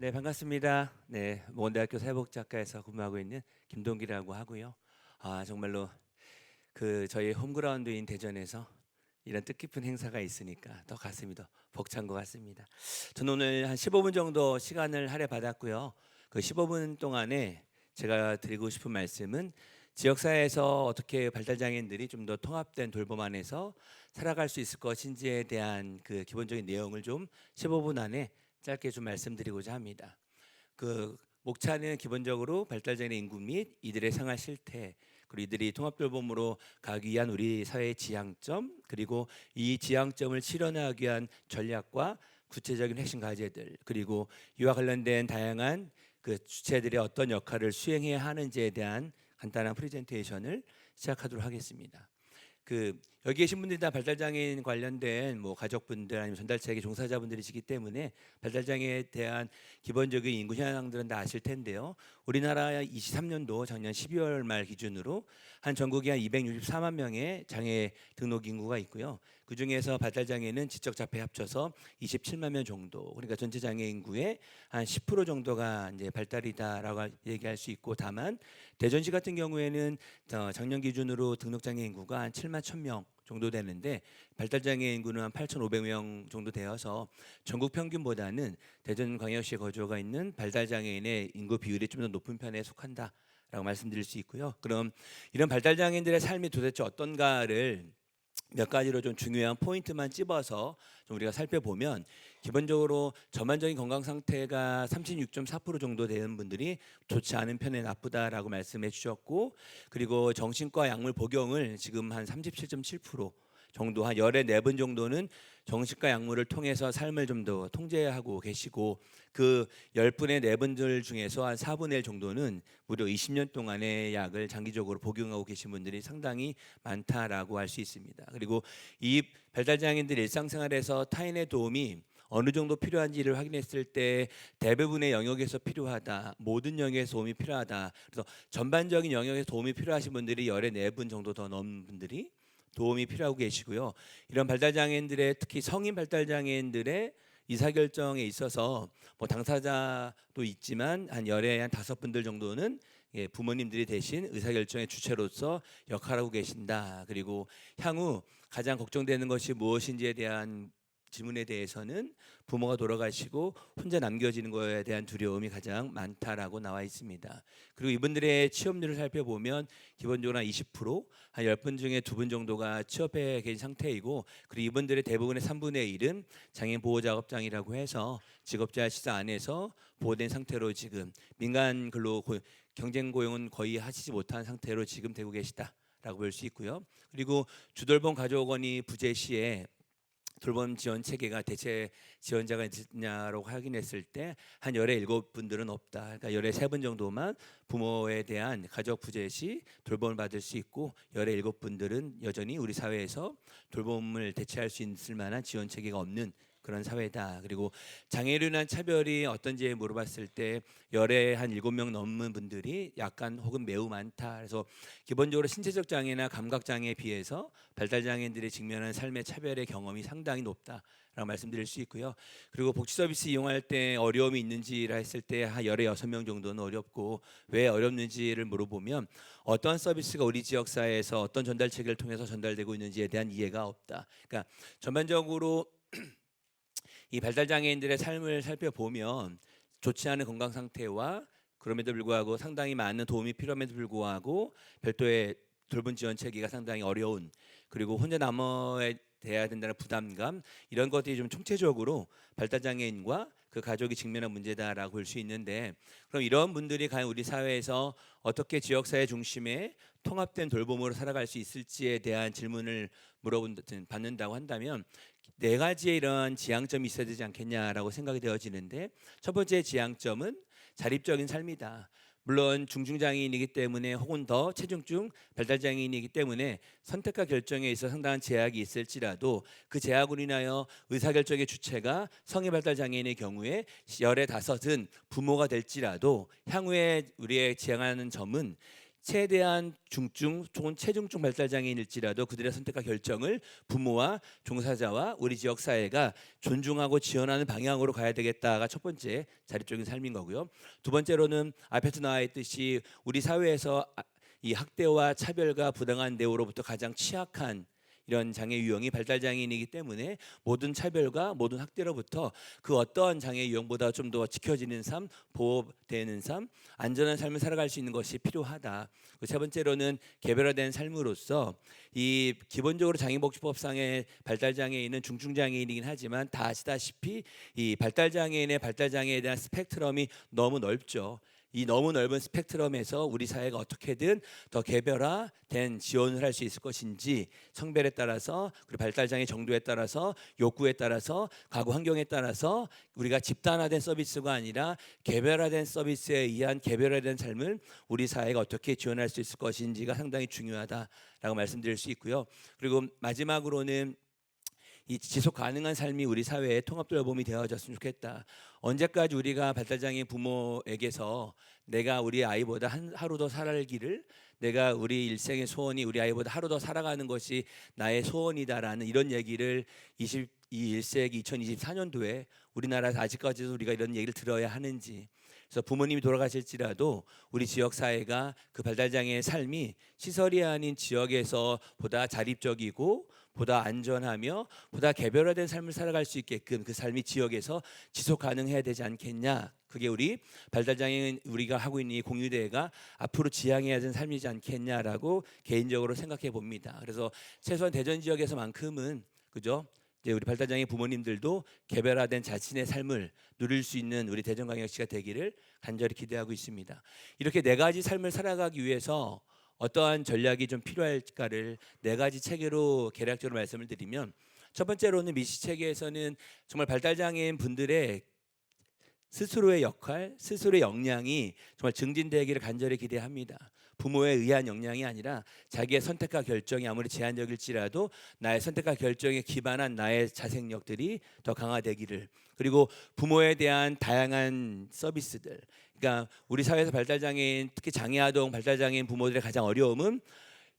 네, 반갑습니다. 네, 모건대학교 사회복지학과에서 근무하고 있는 김동기라고 하고요. 정말로 저희 홈그라운드인 대전에서 이런 뜻깊은 행사가 있으니까 더 가슴이 더 벅찬 것 같습니다. 저는 오늘 한 15분 정도 시간을 할애받았고요. 그 15분 동안에 제가 드리고 싶은 말씀은 지역사회에서 어떻게 발달장애인들이 좀 더 통합된 돌봄 안에서 살아갈 수 있을 것인지에 대한 그 기본적인 내용을 좀 15분 안에 짧게 좀 말씀드리고자 합니다. 그 목차는 기본적으로 발달장애 인구 및 이들의 생활 실태, 그리고 이들이 통합돌봄으로 가기 위한 우리 사회의 지향점, 그리고 이 지향점을 실현하기 위한 전략과 구체적인 핵심 과제들, 그리고 이와 관련된 다양한 그 주체들이 어떤 역할을 수행해야 하는지에 대한 간단한 프레젠테이션을 시작하도록 하겠습니다. 여기 계신 분들이 다 발달장애인 관련된 뭐 가족분들 아니면 전달체계 종사자분들이시기 때문에 발달장애에 대한 기본적인 인구 현황들은 다 아실 텐데요. 우리나라 23년도 작년 12월 말 기준으로 한 전국에 한 264만 명의 장애 등록 인구가 있고요. 그 중에서 발달장애는 지적 자폐 합쳐서 27만 명 정도. 그러니까 전체 장애 인구의 한 10% 정도가 이제 발달이다라고 얘기할 수 있고, 다만 대전시 같은 경우에는 작년 기준으로 등록 장애 인구가 한 7만 1,000명 정도 되는데 발달장애 인구는 한 8,500명 정도 되어서 전국 평균보다는 대전광역시에 거주가 있는 발달장애인의 인구 비율이 좀 더 높은 편에 속한다라고 말씀드릴 수 있고요. 그럼 이런 발달장애인들의 삶이 도대체 어떤가를 몇 가지로 좀 중요한 포인트만 찝어서 좀 우리가 살펴보면, 기본적으로 전반적인 건강 상태가 36.4% 정도 되는 분들이 좋지 않은 편에 나쁘다라고 말씀해 주셨고, 그리고 정신과 약물 복용을 지금 한 37.7% 정도, 한 열의 4분 정도는 정신과 약물을 통해서 삶을 좀 더 통제하고 계시고, 그 10분의 4분들 중에서 한 4분의 1 정도는 무려 20년 동안의 약을 장기적으로 복용하고 계신 분들이 상당히 많다라고 할 수 있습니다. 그리고 이 발달장애인들 일상생활에서 타인의 도움이 어느 정도 필요한지를 확인했을 때 대부분의 영역에서 필요하다, 모든 영역에서 도움이 필요하다. 그래서 전반적인 영역에서 도움이 필요하신 분들이 열의 4분 정도 더 넘는 분들이 도움이 필요하고 계시고요. 이런 발달장애인들의, 특히 성인 발달장애인들의 의사결정에 있어서 뭐 당사자도 있지만 한 열에 한 5분들 정도는 부모님들이 대신 의사결정의 주체로서 역할하고 계신다. 그리고 향후 가장 걱정되는 것이 무엇인지에 대한 질문에 대해서는 부모가 돌아가시고 혼자 남겨지는 것에 대한 두려움이 가장 많다라고 나와 있습니다. 그리고 이분들의 취업률을 살펴보면 기본적으로 한 20%, 한 10분 중에 2분 정도가 취업해 계신 상태이고, 그리고 이분들의 대부분의 3분의 1은 장애인 보호작업장이라고 해서 직업재활 시설 안에서 보호된 상태로 지금 민간 근로 경쟁 고용은 거의 하시지 못한 상태로 지금 되고 계시다라고 볼 수 있고요. 그리고 주돌봄 가족원이 부재 시에 돌봄 지원 체계가 대체 지원자가 있느냐라고 확인했을 때 한 열의 7분들은 없다. 그러니까 열의 3분 정도만 부모에 대한 가족 부재 시 돌봄을 받을 수 있고, 열의 7분들은 여전히 우리 사회에서 돌봄을 대체할 수 있을 만한 지원 체계가 없는 그런 사회다. 그리고 장애로 인한 차별이 어떤지 물어봤을 때 열에 한 7명 넘는 분들이 약간 혹은 매우 많다. 그래서 기본적으로 신체적 장애나 감각 장애에 비해서 발달 장애인들이 직면하는 삶의 차별의 경험이 상당히 높다라고 말씀드릴 수 있고요. 그리고 복지 서비스 이용할 때 어려움이 있는지라 했을 때 한 열에 6명 정도는 어렵고, 왜 어렵는지를 물어보면 어떠한 서비스가 우리 지역 사회에서 어떤 전달 체계를 통해서 전달되고 있는지에 대한 이해가 없다. 그러니까 전반적으로 이 발달 장애인들의 삶을 살펴보면 좋지 않은 건강 상태와 그럼에도 불구하고 상당히 많은 도움이 필요함에도 불구하고 별도의 돌봄 지원 체계가 상당히 어려운, 그리고 혼자 남아야 돼야 된다는 부담감, 이런 것들이 좀 총체적으로 발달 장애인과 그 가족이 직면한 문제다라고 볼 수 있는데, 그럼 이런 분들이 과연 우리 사회에서 어떻게 지역사회 중심의 통합된 돌봄으로 살아갈 수 있을지에 대한 질문을 받는다고 한다면 4가지의 이런 지향점이 있어야 되지 않겠냐라고 생각이 되어지는데, 첫 번째 지향점은 자립적인 삶이다. 물론 중증장애인이기 때문에 혹은 더 체중증 발달장애인이기 때문에 선택과 결정에 있어 상당한 제약이 있을지라도, 그 제약으로 인하여 의사결정의 주체가 성인 발달장애인의 경우에 열의 5은 부모가 될지라도 향후에 우리의 지향하는 점은 최대한 중증 혹은 최중증 발달 장애인일지라도 그들의 선택과 결정을 부모와 종사자와 우리 지역 사회가 존중하고 지원하는 방향으로 가야 되겠다가 첫 번째 자립적인 삶인 거고요. 두 번째로는 앞에서 나와 있듯이 우리 사회에서 이 학대와 차별과 부당한 대우로부터 가장 취약한 이런 장애 유형이 발달 장애인이기 때문에 모든 차별과 모든 학대로부터 그 어떠한 장애 유형보다 좀 더 지켜지는 삶, 보호되는 삶, 안전한 삶을 살아갈 수 있는 것이 필요하다. 세 번째로는 개별화된 삶으로서 이 기본적으로 장애복지법상의 발달 장애인은 중증 장애인이긴 하지만 다 아시다시피 이 발달 장애인의 발달 장애에 대한 스펙트럼이 너무 넓죠. 이 너무 넓은 스펙트럼에서 우리 사회가 어떻게든 더 개별화된 지원을 할 수 있을 것인지 성별에 따라서 그리고 발달장애 정도에 따라서 욕구에 따라서 가구 환경에 따라서 우리가 집단화된 서비스가 아니라 개별화된 서비스에 의한 개별화된 삶을 우리 사회가 어떻게 지원할 수 있을 것인지가 상당히 중요하다라고 말씀드릴 수 있고요. 그리고 마지막으로는 이 지속 가능한 삶이 우리 사회의 통합돌봄이 되어졌으면 좋겠다. 언제까지 우리가 발달장애 부모에게서 내가 우리 아이보다 하루 더 살기를, 내가 우리 일생의 소원이 우리 아이보다 하루 더 살아가는 것이 나의 소원이다라는 이런 얘기를 21세기 2024년도에 우리나라에서 아직까지도 우리가 이런 얘기를 들어야 하는지. 그래서 부모님이 돌아가실지라도 우리 지역 사회가 그 발달장애의 삶이 시설이 아닌 지역에서 보다 자립적이고 보다 안전하며 보다 개별화된 삶을 살아갈 수 있게끔 그 삶이 지역에서 지속 가능해야 되지 않겠냐. 그게 우리 발달장애인 우리가 하고 있는 이 공유대회가 앞으로 지향해야 되는 삶이지 않겠냐라고 개인적으로 생각해 봅니다. 그래서 최소한 대전 지역에서만큼은 그죠? 이제 우리 발달장애 부모님들도 개별화된 자신의 삶을 누릴 수 있는 우리 대전광역시가 되기를 간절히 기대하고 있습니다. 이렇게 네 가지 삶을 살아가기 위해서 어떠한 전략이 좀 필요할까를 네 가지 체계로 개략적으로 말씀을 드리면, 첫 번째로는 미시 체계에서는 정말 발달장애인 분들의 스스로의 역할, 스스로의 역량이 정말 증진되기를 간절히 기대합니다. 부모에 의한 역량이 아니라 자기의 선택과 결정이 아무리 제한적일지라도 나의 선택과 결정에 기반한 나의 자생력들이 더 강화되기를, 그리고 부모에 대한 다양한 서비스들, 그러니까 우리 사회에서 발달장애인, 특히 장애아동 발달장애인 부모들의 가장 어려움은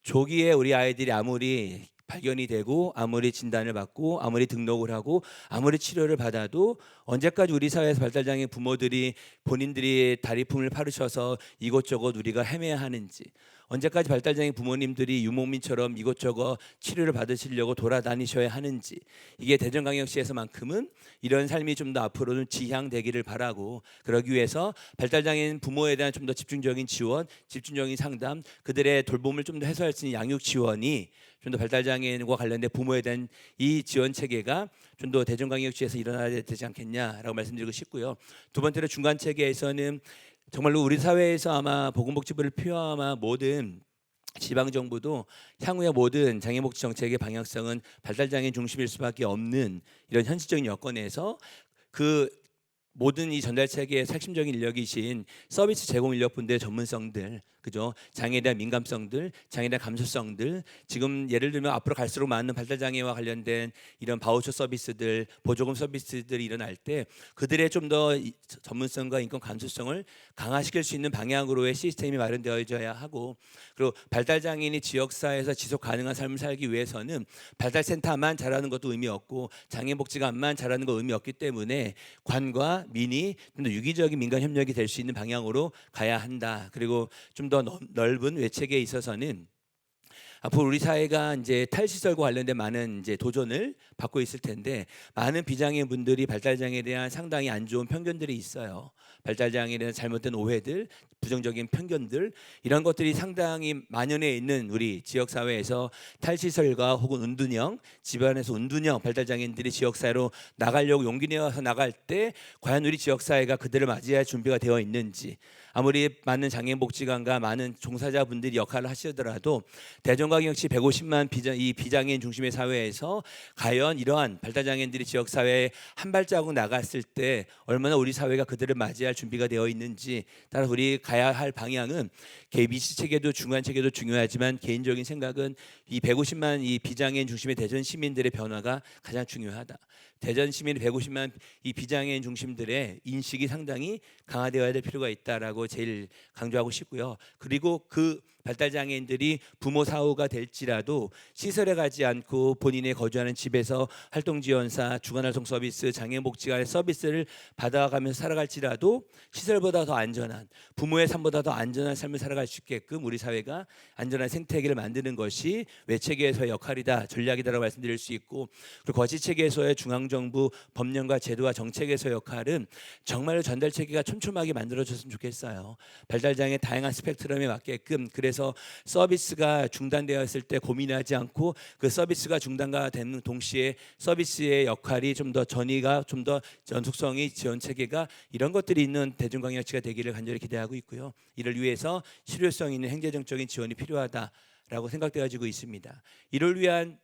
조기에 우리 아이들이 아무리 발견이 되고 아무리 진단을 받고 아무리 등록을 하고 아무리 치료를 받아도 언제까지 우리 사회에서 발달장애 부모들이 본인들이 다리품을 파르셔서 이곳저곳 우리가 헤매야 하는지, 언제까지 발달장애 부모님들이 유목민처럼 이곳저곳 치료를 받으시려고 돌아다니셔야 하는지, 이게 대전광역시에서만큼은 이런 삶이 좀 더 앞으로는 지향되기를 바라고, 그러기 위해서 발달장애인 부모에 대한 좀 더 집중적인 지원, 집중적인 상담, 그들의 돌봄을 좀 더 해소할 수 있는 양육 지원이 좀 더 발달장애인과 관련된 부모에 대한 이 지원 체계가 좀 더 대전광역시에서 일어나야 되지 않겠냐라고 말씀드리고 싶고요. 두 번째로 중간 체계에서는 정말로 우리 사회에서 아마 보건복지부를 포함한 모든 지방 정부도 향후의 모든 장애복지 정책의 방향성은 발달장애인 중심일 수밖에 없는 이런 현실적인 여건에서 그 모든 이 전달 체계의 핵심적인 인력이신 서비스 제공 인력분들의 전문성들, 그죠? 장애에 대한 민감성들, 장애에 대한 감수성들, 지금 예를 들면 앞으로 갈수록 많은 발달장애와 관련된 이런 바우처 서비스들, 보조금 서비스들이 일어날 때 그들의 좀 더 전문성과 인권 감수성을 강화시킬 수 있는 방향으로의 시스템이 마련되어져야 하고, 그리고 발달장애인이 지역사회에서 지속 가능한 삶을 살기 위해서는 발달센터만 잘하는 것도 의미 없고 장애복지관만 잘하는 거 의미 없기 때문에 관과 민이 좀 더 유기적인 민간 협력이 될 수 있는 방향으로 가야 한다. 그리고 좀 더 넓은 외책에 있어서는 앞으로 우리 사회가 이제 탈시설과 관련된 많은 이제 도전을 받고 있을 텐데, 많은 비장애 분들이 발달장애에 대한 상당히 안 좋은 편견들이 있어요. 발달장애에 대한 잘못된 오해들, 부정적인 편견들, 이런 것들이 상당히 만연해 있는 우리 지역 사회에서 탈시설과 혹은 은둔형, 집안에서 은둔형 발달장애인들이 지역 사회로 나가려고 용기 내어서 나갈 때 과연 우리 지역 사회가 그들을 맞이할 준비가 되어 있는지, 아무리 많은 장애인복지관과 많은 종사자분들이 역할을 하시더라도 대전광역시 150만 비장애인 중심의 사회에서 과연 이러한 발달장애인들이 지역사회에 한 발자국 나갔을 때 얼마나 우리 사회가 그들을 맞이할 준비가 되어 있는지, 따라서 우리 가야 할 방향은 미시 체계도 중간 체계도 중요하지만 개인적인 생각은 이 150만 이 비장애인 중심의 대전 시민들의 변화가 가장 중요하다. 대전 시민 150만 이 비장애인 중심들의 인식이 상당히 강화되어야 될 필요가 있다라고 제일 강조하고 싶고요. 그리고 그 발달 장애인들이 부모 사후가 될지라도 시설에 가지 않고 본인의 거주하는 집에서 활동 지원사, 주간 활동 서비스, 장애인 복지관의 서비스를 받아가면서 살아갈지라도 시설보다 더 안전한, 부모의 삶보다 더 안전한 삶을 살아갈 수 있게끔 우리 사회가 안전한 생태계를 만드는 것이 외체계에서의 역할이다, 전략이다라고 말씀드릴 수 있고, 그리고 거시체계에서의 중앙정부 법령과 제도와 정책에서의 역할은 정말로 전달 체계가 촘촘하게 만들어졌으면 좋겠어요. 발달장애 다양한 스펙트럼에 맞게끔. 그래서 서비스가 중단되었을 때 고민하지 않고 그 서비스가 중단가 되는 동시에 서비스의 역할이 좀 더 전이가 좀 더 연속성이 지원 체계가 이런 것들이 있는 대중광역시가 되기를 간절히 기대하고 있고요. 이를 위해서 실효성 있는 행정적인 지원이 필요하다라고 생각되어지고 있습니다. 이를 위한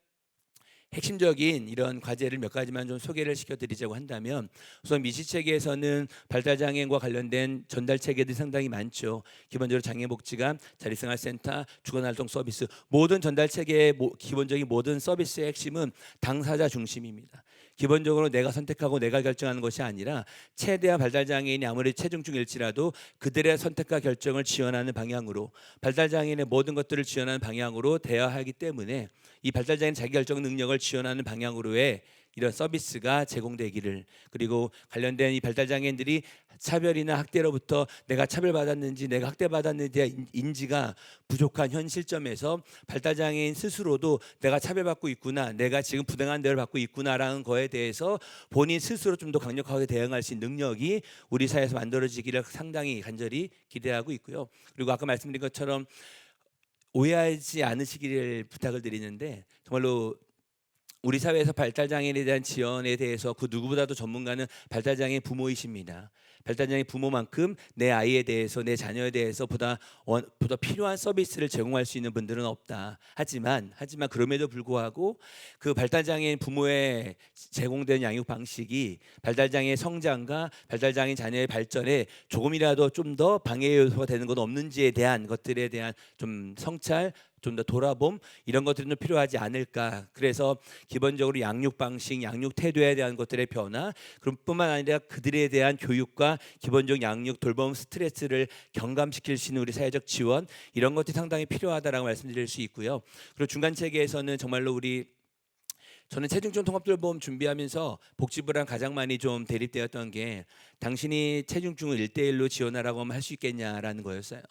핵심적인 이런 과제를 몇 가지만 좀 소개를 시켜드리자고 한다면, 우선 미시체계에서는 발달장애인과 관련된 전달 체계들이 상당히 많죠. 기본적으로 장애복지관, 자립생활센터, 주간활동 서비스, 모든 전달 체계의 기본적인 모든 서비스의 핵심은 당사자 중심입니다. 기본적으로 내가 선택하고 내가 결정하는 것이 아니라 최대한 발달장애인이 아무리 체중증일지라도 그들의 선택과 결정을 지원하는 방향으로, 발달장애인의 모든 것들을 지원하는 방향으로 되어야 하기 때문에 이 발달장애인 자기결정 능력을 지원하는 방향으로의 이런 서비스가 제공되기를, 그리고 관련된 이 발달장애인들이 차별이나 학대로부터 내가 차별받았는지 내가 학대받았는지의 인지가 부족한 현 시점에서 발달장애인 스스로도 내가 차별받고 있구나, 내가 지금 부당한 대우를 받고 있구나라는 거에 대해서 본인 스스로 좀 더 강력하게 대응할 수 있는 능력이 우리 사회에서 만들어지기를 상당히 간절히 기대하고 있고요. 그리고 아까 말씀드린 것처럼 오해하지 않으시기를 부탁을 드리는데, 정말로 우리 사회에서 발달장애인에 대한 지원에 대해서 그 누구보다도 전문가는 발달장애인 부모이십니다. 발달장애인 부모만큼 내 아이에 대해서, 내 자녀에 대해서 보다 필요한 서비스를 제공할 수 있는 분들은 없다. 하지만 그럼에도 불구하고 그 발달장애인 부모의 제공된 양육 방식이 발달장애의 성장과 발달장애인 자녀의 발전에 조금이라도 좀 더 방해 요소가 되는 건 없는지에 대한 것들에 대한 좀 성찰, 좀 더 돌아봄, 이런 것들이 좀 필요하지 않을까. 그래서 기본적으로 양육 방식, 양육 태도에 대한 것들의 변화, 그럼 뿐만 아니라 그들에 대한 교육과 기본적 양육 돌봄 스트레스를 경감시킬 수 있는 우리 사회적 지원, 이런 것들이 상당히 필요하다라고 말씀드릴 수 있고요. 그리고 중간 체계에서는 정말로 저는 체중증 통합돌보험 준비하면서 복지부랑 가장 많이 좀 대립되었던 게, 당신이 체중증을 1대1로 지원하라고 하면 할 수 있겠냐라는 거였어요.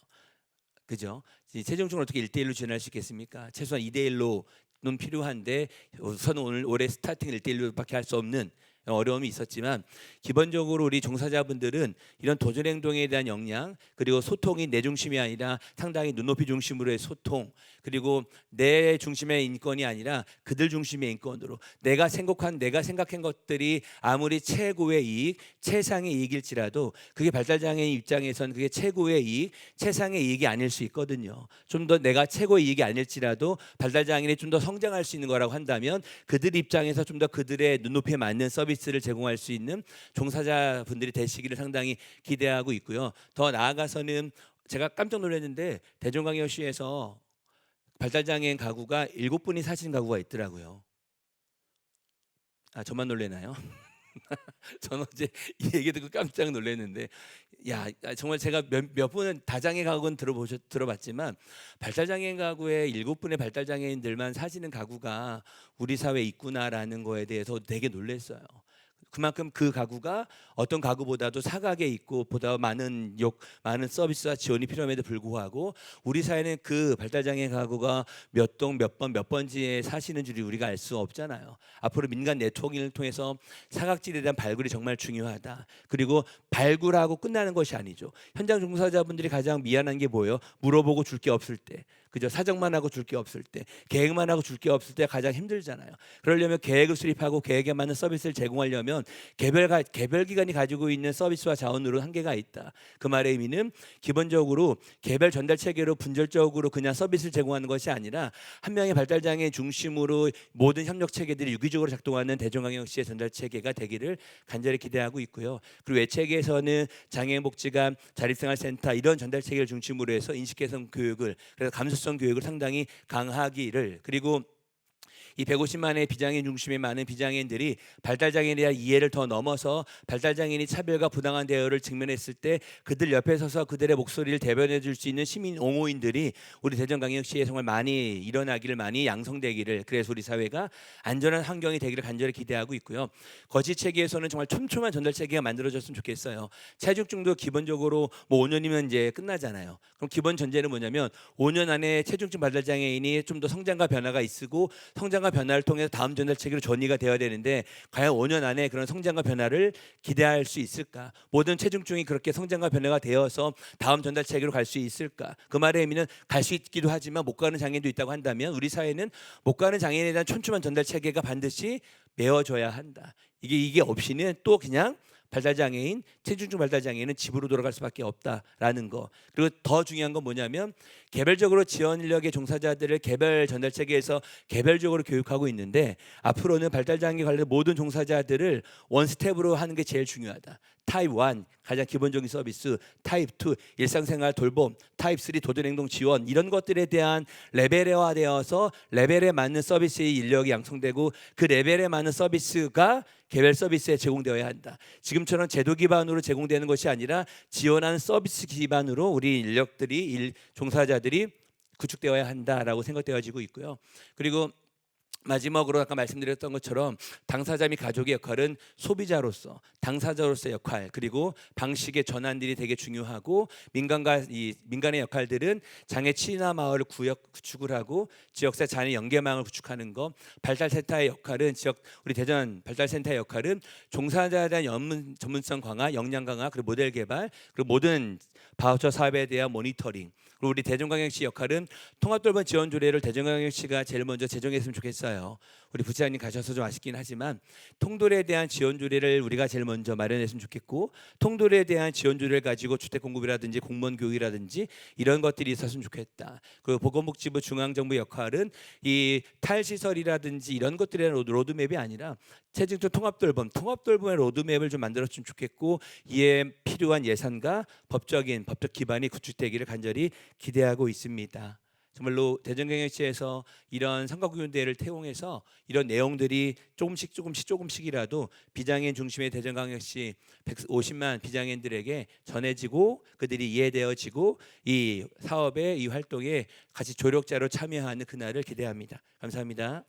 그죠? 이 체중증을 어떻게 1대1로 지원할 수 있겠습니까? 최소한 2대1로는 필요한데, 우선 올해 스타팅 1대1로밖에 할 수 없는 어려움이 있었지만, 기본적으로 우리 종사자분들은 이런 도전 행동에 대한 역량, 그리고 소통이 내 중심이 아니라 상당히 눈높이 중심으로의 소통, 그리고 내 중심의 인권이 아니라 그들 중심의 인권으로 내가 생각한 것들이 아무리 최고의 이익, 최상의 이익일지라도 그게 발달장애인 입장에선 그게 최고의 이익, 최상의 이익이 아닐 수 있거든요. 좀 더 내가 최고의 이익이 아닐지라도 발달장애인이 좀 더 성장할 수 있는 거라고 한다면 그들 입장에서 좀 더 그들의 눈높이에 맞는 서비스를 제공할 수 있는 종사자분들이 되시기를 상당히 기대하고 있고요. 더 나아가서는 제가 깜짝 놀랐는데, 대전광역시에서 발달장애인 가구가 7분이 사시는 가구가 있더라고요. 아, 저만 놀래나요? 저는 어제 이 얘기 듣고 깜짝 놀랐는데, 정말 제가 몇 분은 다장애 가구는 들어봤지만 발달장애인 가구에 7분의 발달장애인들만 사시는 가구가 우리 사회에 있구나라는 거에 대해서 되게 놀랐어요. 그만큼 그 가구가 어떤 가구보다도 사각에 있고 보다 많은 서비스와 지원이 필요함에도 불구하고 우리 사회는 그 발달장애 가구가 몇 동 몇 번지에 사시는 줄이 우리가 알 수 없잖아요. 앞으로 민간 네트워킹을 통해서 사각지대에 대한 발굴이 정말 중요하다. 그리고 발굴하고 끝나는 것이 아니죠. 현장 종사자분들이 가장 미안한 게 뭐예요? 물어보고 줄 게 없을 때, 그죠? 사정만 하고 줄 게 없을 때, 계획만 하고 줄 게 없을 때 가장 힘들잖아요. 그러려면 계획을 수립하고 계획에 맞는 서비스를 제공하려면 개별 기관이 가지고 있는 서비스와 자원으로 한계가 있다. 그 말의 의미는 기본적으로 개별 전달 체계로 분절적으로 그냥 서비스를 제공하는 것이 아니라 한 명의 발달장애 중심으로 모든 협력 체계들이 유기적으로 작동하는 대전광역시의 전달 체계가 되기를 간절히 기대하고 있고요. 그리고 외체계에서는 장애인복지관, 자립생활센터 이런 전달 체계를 중심으로 해서 인식 개선 교육을, 그래서 감수성 교육을 상당히 강화하기를, 그리고 이 150만의 비장애인 중심의 많은 비장애인들이 발달장애인에 대한 이해를 더 넘어서 발달장애인이 차별과 부당한 대우를 직면했을 때 그들 옆에 서서 그들의 목소리를 대변해 줄 수 있는 시민 옹호인들이 우리 대전광역시에 정말 많이 일어나기를, 많이 양성되기를, 그래서 우리 사회가 안전한 환경이 되기를 간절히 기대하고 있고요. 거시 체계에서는 정말 촘촘한 전달 체계가 만들어졌으면 좋겠어요. 체중증도 기본적으로 뭐 5년이면 이제 끝나잖아요. 그럼 기본 전제는 뭐냐면 5년 안에 체중증 발달장애인이 좀 더 성장과 변화가 있고 성장과 변화를 통해서 다음 전달 체계로 전이가 되어야 되는데 과연 5년 안에 그런 성장과 변화를 기대할 수 있을까? 모든 체중증이 그렇게 성장과 변화가 되어서 다음 전달 체계로 갈 수 있을까? 그 말의 의미는 갈 수 있기도 하지만 못 가는 장애인도 있다고 한다면 우리 사회는 못 가는 장애인에 대한 촘촘한 전달 체계가 반드시 메워져야 한다. 이게 없이는 또 그냥 발달장애인, 체중증 발달장애인은 집으로 돌아갈 수밖에 없다라는 거. 그리고 더 중요한 건 뭐냐면 개별적으로 지원 인력의 종사자들을 개별 전달 체계에서 개별적으로 교육하고 있는데 앞으로는 발달장애 관련 모든 종사자들을 원스텝으로 하는 게 제일 중요하다. 타입 1 가장 기본적인 서비스, 타입 2 일상생활 돌봄, 타입 3 도전행동 지원, 이런 것들에 대한 레벨화되어서 레벨에 맞는 서비스의 인력이 양성되고 그 레벨에 맞는 서비스가 개별 서비스에 제공되어야 한다. 지금처럼 제도 기반으로 제공되는 것이 아니라 지원하는 서비스 기반으로 우리 인력들이 종사자들이 구축되어야 한다라고 생각되어지고 있고요. 그리고 마지막으로 아까 말씀드렸던 것처럼 당사자 및 가족의 역할은 소비자로서, 당사자로서의 역할, 그리고 방식의 전환들이 되게 중요하고 민간의 역할들은 장애 친화 마을을 구축을 하고 지역사 장애 연계망을 구축하는 것, 발달센터의 역할은 우리 대전 발달센터의 역할은 종사자에 대한 전문성 강화, 역량 강화, 그리고 모델 개발, 그리고 모든 바우처 사업에 대한 모니터링. 그리고 우리 대전광역시 역할은 통합돌봄 지원 조례를 대전광역시가 제일 먼저 제정했으면 좋겠어요. 우리 부처장님 가셔서 좀 아쉽긴 하지만 통돌에 대한 지원 조례를 우리가 제일 먼저 마련했으면 좋겠고, 통돌에 대한 지원 조례를 가지고 주택 공급이라든지 공무원 교육이라든지 이런 것들이 있었으면 좋겠다. 그리고 보건복지부 중앙정부 역할은 이 탈시설이라든지 이런 것들의 로드맵이 아니라 체증증 통합돌봄의 로드맵을 좀 만들었으면 좋겠고, 이에 필요한 예산과 법적 기반이 구축되기를 간절히 기대하고 있습니다. 정말로 대전광역시에서 이런 선거구연대회를 태용해서 이런 내용들이 조금씩이라도 비장애인 중심의 대전광역시 150만 비장애인들에게 전해지고 그들이 이해되어지고 이 사업에, 이 활동에 같이 조력자로 참여하는 그날을 기대합니다. 감사합니다.